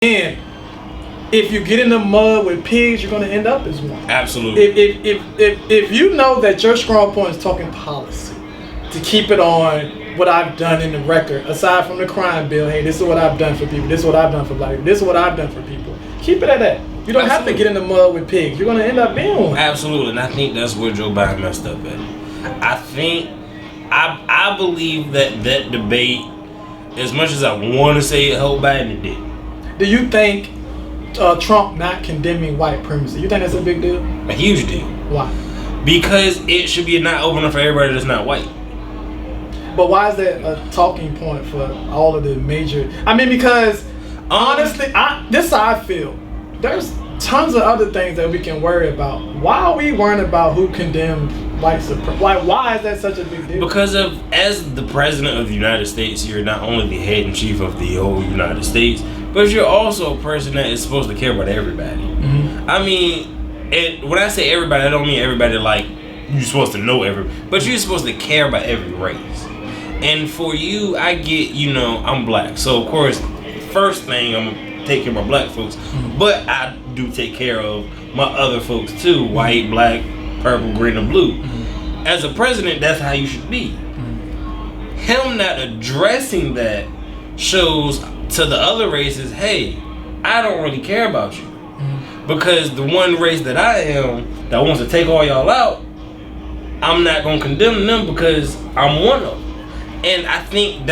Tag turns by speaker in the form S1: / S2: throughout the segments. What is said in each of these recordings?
S1: And if you get in the mud with pigs, you're going to end up as one.
S2: Absolutely.
S1: If you know that your strong point is talking policy, to keep it on what I've done in the record, aside from the crime bill, hey, this is what I've done for people, this is what I've done for black people, this is what I've done for people. Keep it at that. You don't have to get in the mud with pigs. You're going to end up being one.
S2: Absolutely. And I think that's where Joe Biden messed up at. I believe that debate, as much as I want to say it held Biden, it did.
S1: Do you think Trump not condemning white supremacy, you think that's a big deal?
S2: A huge deal.
S1: Why?
S2: Because it should be not open for everybody that's not white.
S1: But why is that a talking point for all of the major? I mean, because honestly, this is how I feel. There's tons of other things that we can worry about. Why are we worrying about who condemned white supremacy? Why is that such a big deal?
S2: Because as the president of the United States, you're not only the head and chief of the whole United States, but you're also a person that is supposed to care about everybody. Mm-hmm. I mean, when I say everybody, I don't mean everybody like you're supposed to know everybody, but you're supposed to care about every race. And for you, I get, I'm black. So, of course, first thing, I'm going to take care of my black folks. Mm-hmm. But I do take care of my other folks, too. White, black, purple, green, and blue. Mm-hmm. As a president, that's how you should be. Mm-hmm. Him not addressing that shows to the other races, hey, I don't really care about you. Mm-hmm. Because the one race that I am that wants to take all y'all out, I'm not going to condemn them because I'm one of them. And I think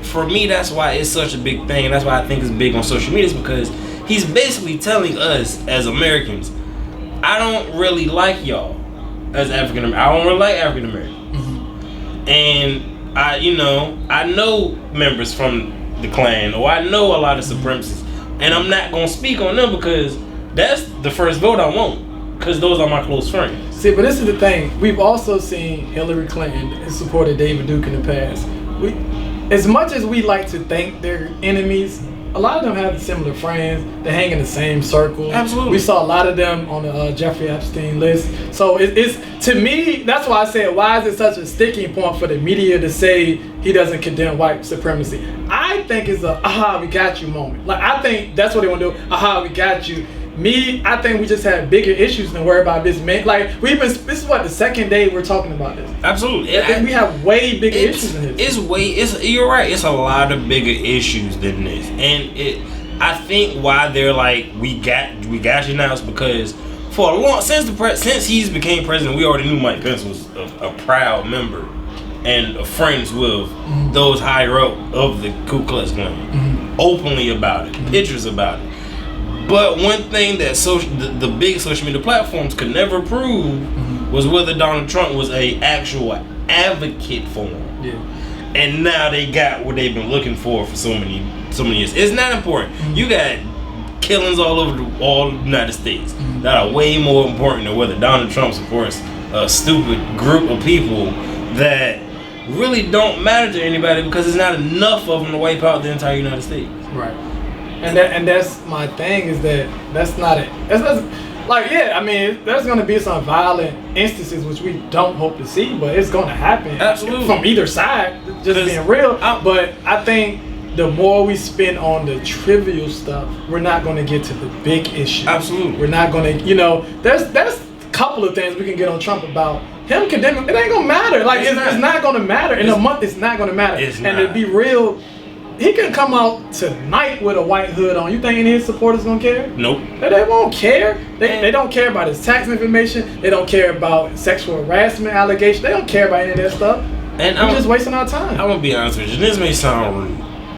S2: for me, that's why it's such a big thing. And that's why I think it's big on social media, is because he's basically telling us as Americans, I don't really like y'all as African American. I don't really like African Americans. Mm-hmm. And I know members from the Klan, or I know a lot of supremacists, and I'm not going to speak on them because that's the first vote I want, because those are my close friends.
S1: See, but this is the thing. We've also seen Hillary Clinton supported David Duke in the past. As much as we like to think they're enemies, a lot of them have similar friends. They hang in the same circle.
S2: Absolutely.
S1: We saw a lot of them on the Jeffrey Epstein list. So it's to me, that's why I said, why is it such a sticking point for the media to say he doesn't condemn white supremacy? I think it's a aha, we got you moment. Like, I think that's what they want to do. Aha, we got you. I think we just have bigger issues than worry about this man. Like, this is what, the second day we're talking about this.
S2: Absolutely.
S1: I think we have way bigger issues than this.
S2: You're right. It's a lot of bigger issues than this. And I think why they're like, we got you now, is because for a long, since he's became president, we already knew Mike Pence was a proud member and friends with those higher up of the Ku Klux Klan, openly about it, pictures about it. But one thing that the big social media platforms could never prove was whether Donald Trump was an actual advocate for him. Yeah. And now they got what they've been looking for so many years. It's not important. You got killings all over the United States that are way more important than whether Donald Trump supports a stupid group of people that really don't matter to anybody, because there's not enough of them to wipe out the entire United States.
S1: Right. And that's my thing, is that's not it. I mean, there's going to be some violent instances which we don't hope to see, but it's going to happen.
S2: Absolutely. From
S1: either side, just being real. But I think the more we spend on the trivial stuff, we're not going to get to the big issue.
S2: Absolutely. We're
S1: not going to, there's a couple of things we can get on Trump about. Him condemning, it ain't going to matter. Like, it's not going to matter. In a month, it's not going to matter. And to be real, he can come out tonight with a white hood on. You think any of his supporters gonna care?
S2: Nope.
S1: They won't care. They don't care about his tax information. They don't care about sexual harassment allegations. They don't care about any of that stuff. And we're just wasting our time.
S2: I'm gonna be honest with you. This may sound rude,